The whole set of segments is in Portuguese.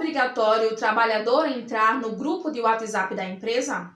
obrigatório o trabalhador entrar no grupo de WhatsApp da empresa?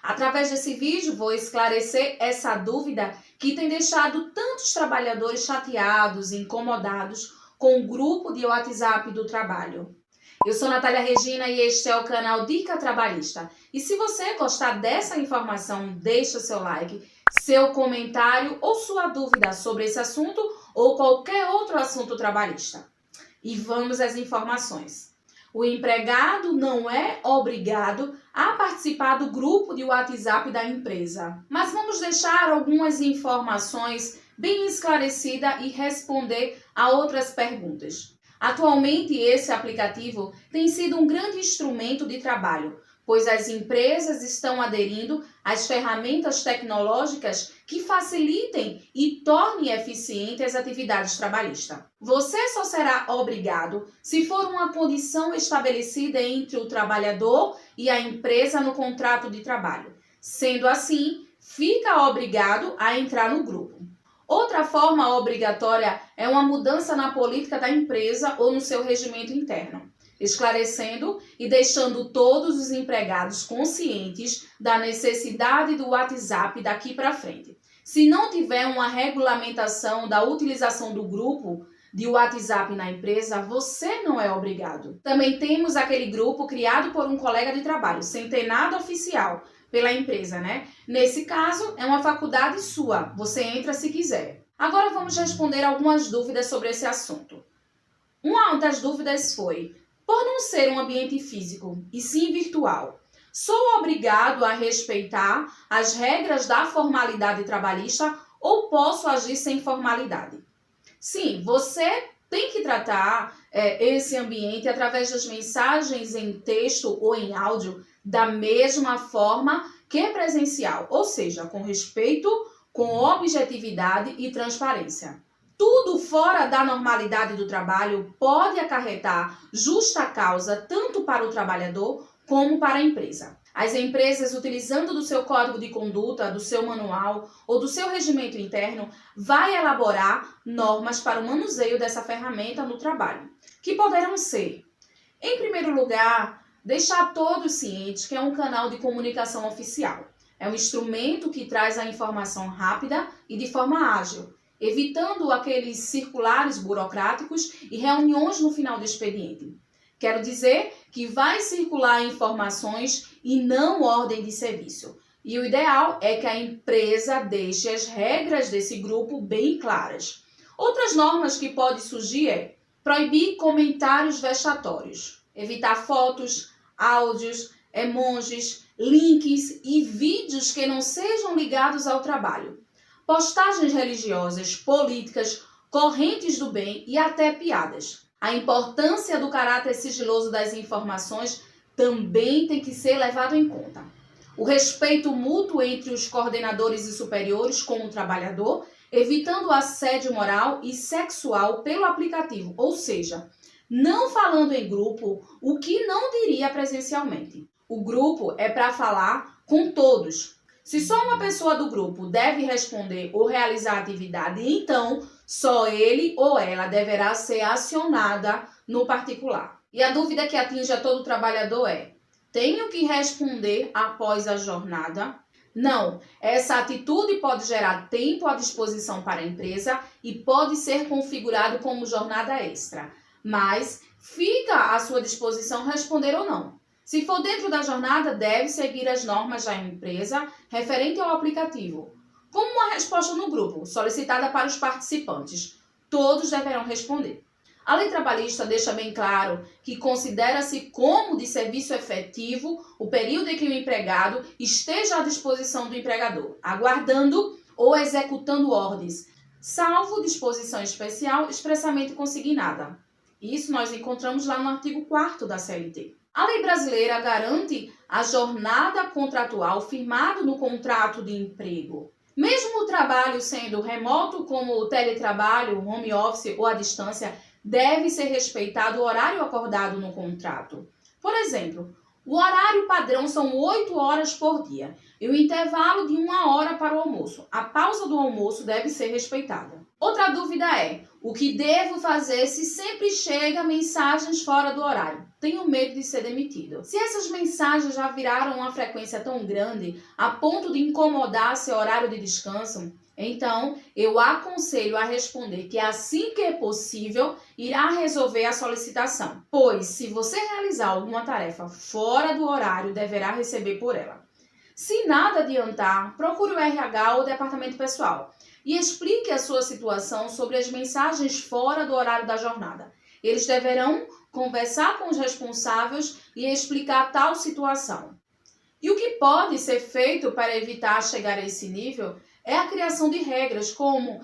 Através desse vídeo vou esclarecer essa dúvida que tem deixado tantos trabalhadores chateados e incomodados com o grupo de WhatsApp do trabalho. Eu sou Natália Regina e este é o canal Dica Trabalhista. E se você gostar dessa informação, deixa seu like, seu comentário ou sua dúvida sobre esse assunto ou qualquer outro assunto trabalhista. E vamos às informações. O empregado não é obrigado a participar do grupo de WhatsApp da empresa. Mas vamos deixar algumas informações bem esclarecidas e responder a outras perguntas. Atualmente, esse aplicativo tem sido um grande instrumento de trabalho, pois as empresas estão aderindo às ferramentas tecnológicas que facilitem e tornem eficientes as atividades trabalhistas. Você só será obrigado se for uma condição estabelecida entre o trabalhador e a empresa no contrato de trabalho. Sendo assim, fica obrigado a entrar no grupo. Outra forma obrigatória é uma mudança na política da empresa ou no seu regimento interno, esclarecendo e deixando todos os empregados conscientes da necessidade do WhatsApp daqui para frente. Se não tiver uma regulamentação da utilização do grupo de WhatsApp na empresa, você não é obrigado. Também temos aquele grupo criado por um colega de trabalho, sem ter nada oficial pela empresa, né? Nesse caso, é uma faculdade sua, você entra se quiser. Agora vamos responder algumas dúvidas sobre esse assunto. Uma das dúvidas foi: por não ser um ambiente físico e sim virtual, sou obrigado a respeitar as regras da formalidade trabalhista ou posso agir sem formalidade? Sim, você tem que tratar esse ambiente através das mensagens em texto ou em áudio da mesma forma que presencial, ou seja, com respeito, com objetividade e transparência. Tudo fora da normalidade do trabalho pode acarretar justa causa tanto para o trabalhador como para a empresa. As empresas, utilizando do seu código de conduta, do seu manual ou do seu regimento interno, vai elaborar normas para o manuseio dessa ferramenta no trabalho, que poderão ser, em primeiro lugar, deixar todos cientes que é um canal de comunicação oficial. É um instrumento que traz a informação rápida e de forma ágil, evitando aqueles circulares burocráticos e reuniões no final do expediente. Quero dizer que vai circular informações e não ordem de serviço. E o ideal é que a empresa deixe as regras desse grupo bem claras. Outras normas que podem surgir é proibir comentários vexatórios, evitar fotos, áudios, emojis, links e vídeos que não sejam ligados ao trabalho, postagens religiosas, políticas, correntes do bem e até piadas. A importância do caráter sigiloso das informações também tem que ser levado em conta. O respeito mútuo entre os coordenadores e superiores com o trabalhador, evitando o assédio moral e sexual pelo aplicativo, ou seja, não falando em grupo o que não diria presencialmente. O grupo é para falar com todos. Se só uma pessoa do grupo deve responder ou realizar a atividade, então só ele ou ela deverá ser acionada no particular. E a dúvida que atinge a todo trabalhador é: tenho que responder após a jornada? Não, essa atitude pode gerar tempo à disposição para a empresa e pode ser configurado como jornada extra, mas fica à sua disposição responder ou não. Se for dentro da jornada, deve seguir as normas da empresa referente ao aplicativo. Como uma resposta no grupo, solicitada para os participantes, todos deverão responder. A lei trabalhista deixa bem claro que considera-se como de serviço efetivo o período em que o empregado esteja à disposição do empregador, aguardando ou executando ordens, salvo disposição especial expressamente consignada. Isso nós encontramos lá no artigo 4º da CLT. A lei brasileira garante a jornada contratual firmado no contrato de emprego. Mesmo o trabalho sendo remoto, como o teletrabalho, home office ou à distância, deve ser respeitado o horário acordado no contrato. Por exemplo, O horário padrão são 8 horas por dia e o intervalo de 1 hora para o almoço. A pausa do almoço deve ser respeitada. Outra dúvida é: o que devo fazer se sempre chega mensagens fora do horário? Tenho medo de ser demitido. Se essas mensagens já viraram uma frequência tão grande a ponto de incomodar seu horário de descanso, então eu aconselho a responder que assim que é possível, irá resolver a solicitação, pois se você realizar alguma tarefa fora do horário, deverá receber por ela. Se nada adiantar, procure o RH ou o departamento pessoal e explique a sua situação sobre as mensagens fora do horário da jornada. Eles deverão conversar com os responsáveis e explicar tal situação. E o que pode ser feito para evitar chegar a esse nível é a criação de regras, como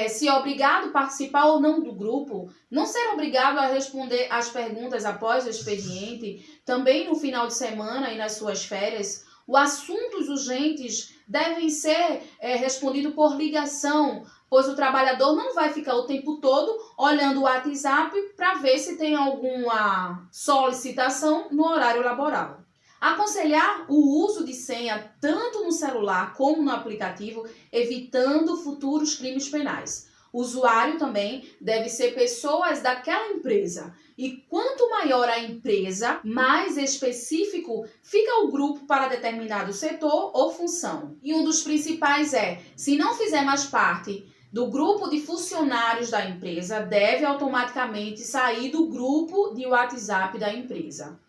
se é obrigado a participar ou não do grupo, não ser obrigado a responder às perguntas após o expediente, também no final de semana e nas suas férias. Os assuntos urgentes devem ser respondidos por ligação, pois o trabalhador não vai ficar o tempo todo olhando o WhatsApp para ver se tem alguma solicitação no horário laboral. Aconselhar o uso de senha tanto no celular como no aplicativo, evitando futuros crimes penais. O usuário também deve ser pessoas daquela empresa. E quanto maior a empresa, mais específico fica o grupo para determinado setor ou função. E um dos principais é: se não fizer mais parte do grupo de funcionários da empresa, deve automaticamente sair do grupo de WhatsApp da empresa.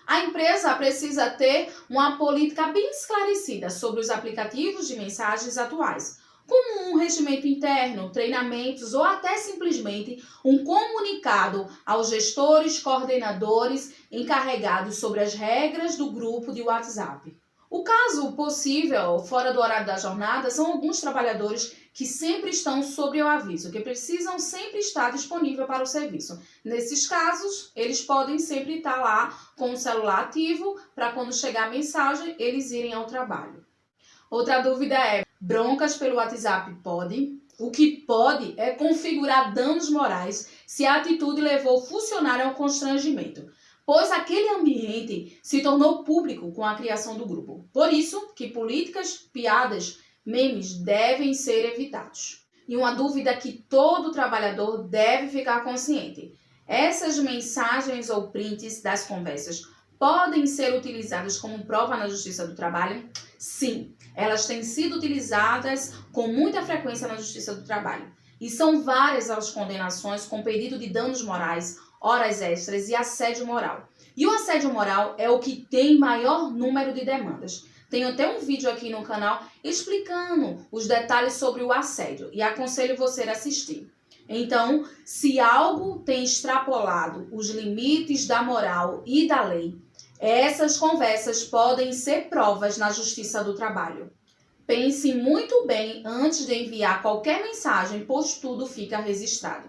A empresa precisa ter uma política bem esclarecida sobre os aplicativos de mensagens atuais, como um regimento interno, treinamentos ou até simplesmente um comunicado aos gestores, coordenadores encarregados sobre as regras do grupo de WhatsApp. O caso possível, fora do horário da jornada, são alguns trabalhadores que sempre estão sob o aviso, que precisam sempre estar disponível para o serviço. Nesses casos, eles podem sempre estar lá com o celular ativo para quando chegar a mensagem, eles irem ao trabalho. Outra dúvida é: broncas pelo WhatsApp pode? O que pode é configurar danos morais se a atitude levou o funcionário ao constrangimento, pois aquele ambiente se tornou público com a criação do grupo. Por isso que políticas, piadas, memes devem ser evitados. E uma dúvida que todo trabalhador deve ficar consciente: essas mensagens ou prints das conversas podem ser utilizadas como prova na Justiça do Trabalho? Sim, elas têm sido utilizadas com muita frequência na Justiça do Trabalho. E são várias as condenações com pedido de danos morais, horas extras e assédio moral. E o assédio moral é o que tem maior número de demandas. Tenho até um vídeo aqui no canal explicando os detalhes sobre o assédio e aconselho você a assistir. Então, se algo tem extrapolado os limites da moral e da lei, essas conversas podem ser provas na Justiça do Trabalho. Pense muito bem antes de enviar qualquer mensagem, pois tudo fica registrado.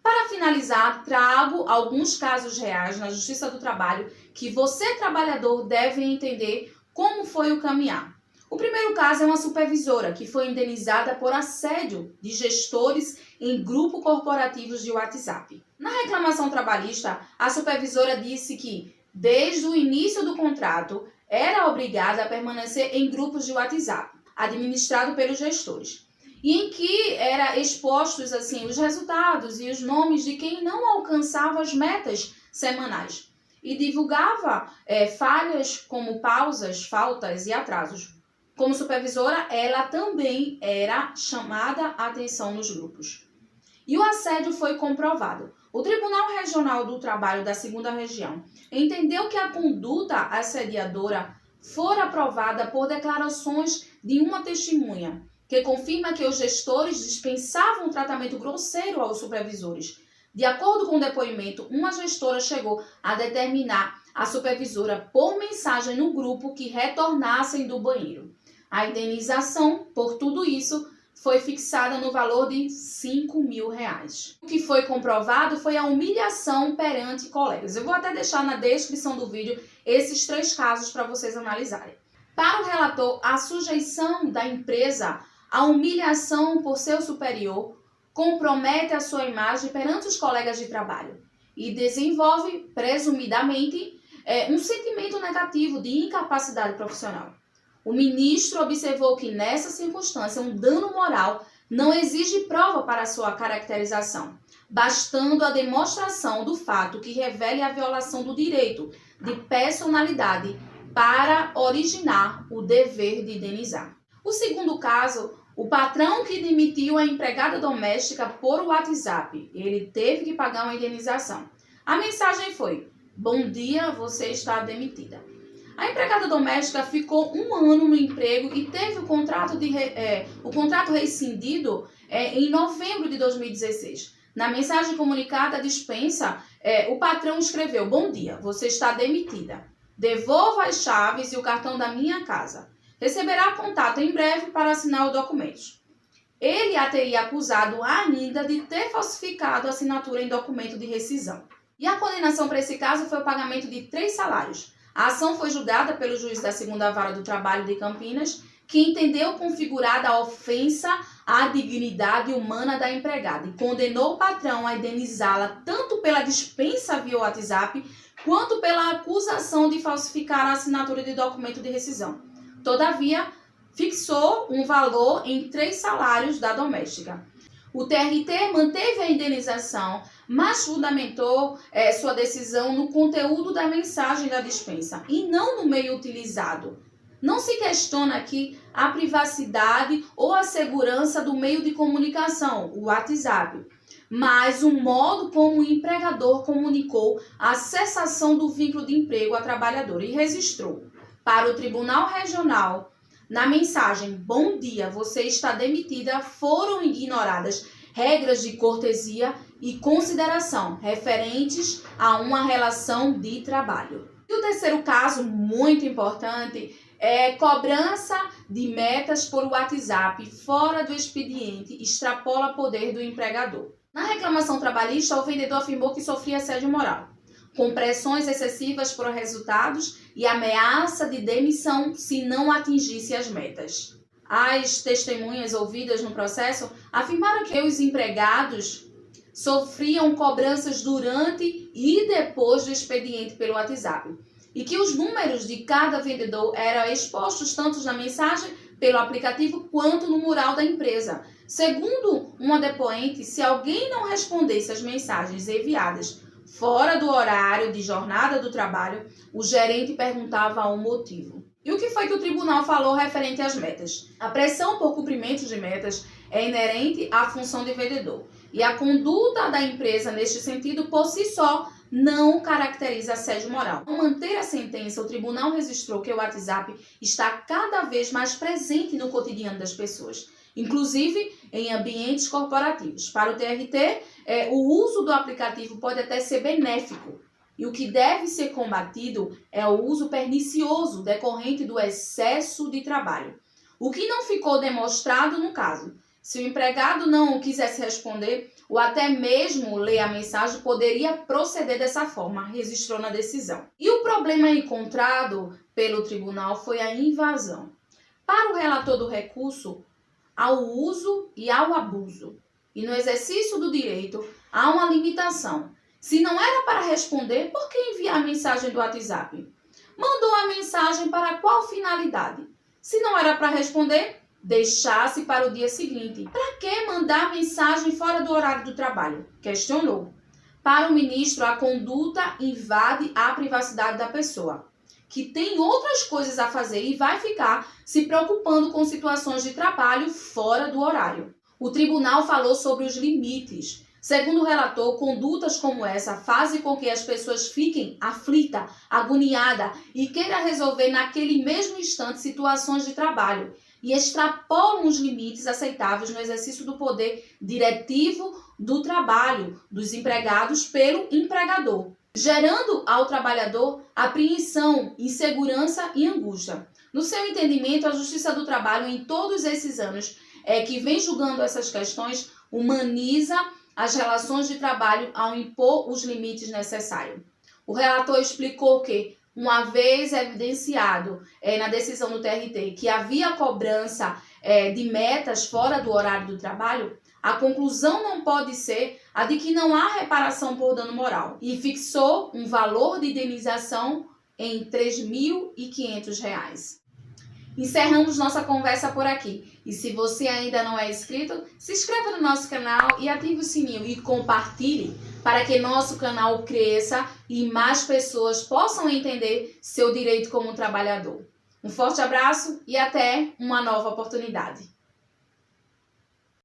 Para finalizar, trago alguns casos reais na Justiça do Trabalho que você, trabalhador, deve entender como foi o caminhar. O primeiro caso é uma supervisora que foi indenizada por assédio de gestores em grupos corporativos de WhatsApp. Na reclamação trabalhista, a supervisora disse que, desde o início do contrato, era obrigada a permanecer em grupos de WhatsApp, administrado pelos gestores, e em que era expostos os resultados e os nomes de quem não alcançava as metas semanais e divulgava falhas como pausas, faltas e atrasos. Como supervisora, ela também era chamada a atenção nos grupos. E o assédio foi comprovado. O Tribunal Regional do Trabalho da 2ª Região entendeu que a conduta assediadora fora aprovada por declarações de uma testemunha, que confirma que os gestores dispensavam um tratamento grosseiro aos supervisores. De acordo com o depoimento, uma gestora chegou a determinar à supervisora por mensagem no grupo que retornassem do banheiro. A indenização por tudo isso foi fixada no valor de R$5.000. O que foi comprovado foi a humilhação perante colegas. Eu vou até deixar na descrição do vídeo esses 3 casos para vocês analisarem. Para o relator, a sujeição da empresa à humilhação por seu superior compromete a sua imagem perante os colegas de trabalho e desenvolve, presumidamente, um sentimento negativo de incapacidade profissional. O ministro observou que nessa circunstância um dano moral não exige prova para sua caracterização, bastando a demonstração do fato que revele a violação do direito de personalidade para originar o dever de indenizar. O segundo caso, o patrão que demitiu a empregada doméstica por WhatsApp, ele teve que pagar uma indenização. A mensagem foi: "Bom dia, você está demitida". A empregada doméstica ficou 1 ano no emprego e teve o contrato rescindido em novembro de 2016. Na mensagem comunicada à dispensa, o patrão escreveu: "Bom dia, você está demitida. Devolva as chaves e o cartão da minha casa. Receberá contato em breve para assinar os documentos". Ele a teria acusado ainda de ter falsificado a assinatura em documento de rescisão. E a condenação para esse caso foi o pagamento de 3 salários. A ação foi julgada pelo juiz da 2ª Vara do Trabalho de Campinas, que entendeu configurada a ofensa à dignidade humana da empregada e condenou o patrão a indenizá-la tanto pela dispensa via WhatsApp, quanto pela acusação de falsificar a assinatura de documento de rescisão. Todavia, fixou um valor em 3 salários da doméstica. O TRT manteve a indenização, mas fundamentou sua decisão no conteúdo da mensagem da dispensa e não no meio utilizado. Não se questiona aqui a privacidade ou a segurança do meio de comunicação, o WhatsApp, mas o modo como o empregador comunicou a cessação do vínculo de emprego à trabalhadora e registrou para o Tribunal Regional. Na mensagem "Bom dia, você está demitida", foram ignoradas regras de cortesia e consideração referentes a uma relação de trabalho. E o terceiro caso, muito importante, é cobrança de metas por WhatsApp fora do expediente extrapola poder do empregador. Na reclamação trabalhista, o vendedor afirmou que sofria assédio moral, com pressões excessivas por resultados e ameaça de demissão se não atingisse as metas. As testemunhas ouvidas no processo afirmaram que os empregados sofriam cobranças durante e depois do expediente pelo WhatsApp e que os números de cada vendedor eram expostos tanto na mensagem pelo aplicativo quanto no mural da empresa. Segundo uma depoente, se alguém não respondesse às mensagens enviadas fora do horário de jornada do trabalho, o gerente perguntava o motivo. E o que foi que o tribunal falou referente às metas? A pressão por cumprimento de metas é inerente à função de vendedor. E a conduta da empresa neste sentido, por si só, não caracteriza assédio moral. Ao manter a sentença, o tribunal registrou que o WhatsApp está cada vez mais presente no cotidiano das pessoas, inclusive em ambientes corporativos. Para o TRT, o uso do aplicativo pode até ser benéfico, e o que deve ser combatido é o uso pernicioso decorrente do excesso de trabalho. O que não ficou demonstrado no caso. Se o empregado não quisesse responder ou até mesmo ler a mensagem, poderia proceder dessa forma, registrou na decisão. E o problema encontrado pelo tribunal foi a invasão. Para o relator do recurso, ao uso e ao abuso. E no exercício do direito, há uma limitação. Se não era para responder, por que enviar a mensagem do WhatsApp? Mandou a mensagem para qual finalidade? Se não era para responder, deixasse para o dia seguinte. Para que mandar mensagem fora do horário do trabalho? Questionou. Para o ministro, a conduta invade a privacidade da pessoa, que tem outras coisas a fazer e vai ficar se preocupando com situações de trabalho fora do horário. O tribunal falou sobre os limites. Segundo o relator, condutas como essa fazem com que as pessoas fiquem aflitas, agoniadas e queiram resolver naquele mesmo instante situações de trabalho e extrapolam os limites aceitáveis no exercício do poder diretivo do trabalho dos empregados pelo empregador, gerando ao trabalhador apreensão, insegurança e angústia. No seu entendimento, a Justiça do Trabalho, em todos esses anos que vem julgando essas questões, humaniza as relações de trabalho ao impor os limites necessários. O relator explicou que, uma vez evidenciado na decisão do TRT que havia cobrança de metas fora do horário do trabalho, a conclusão não pode ser a de que não há reparação por dano moral e fixou um valor de indenização em R$ 3.500. Encerramos nossa conversa por aqui. E se você ainda não é inscrito, se inscreva no nosso canal e ative o sininho e compartilhe para que nosso canal cresça e mais pessoas possam entender seu direito como trabalhador. Um forte abraço e até uma nova oportunidade.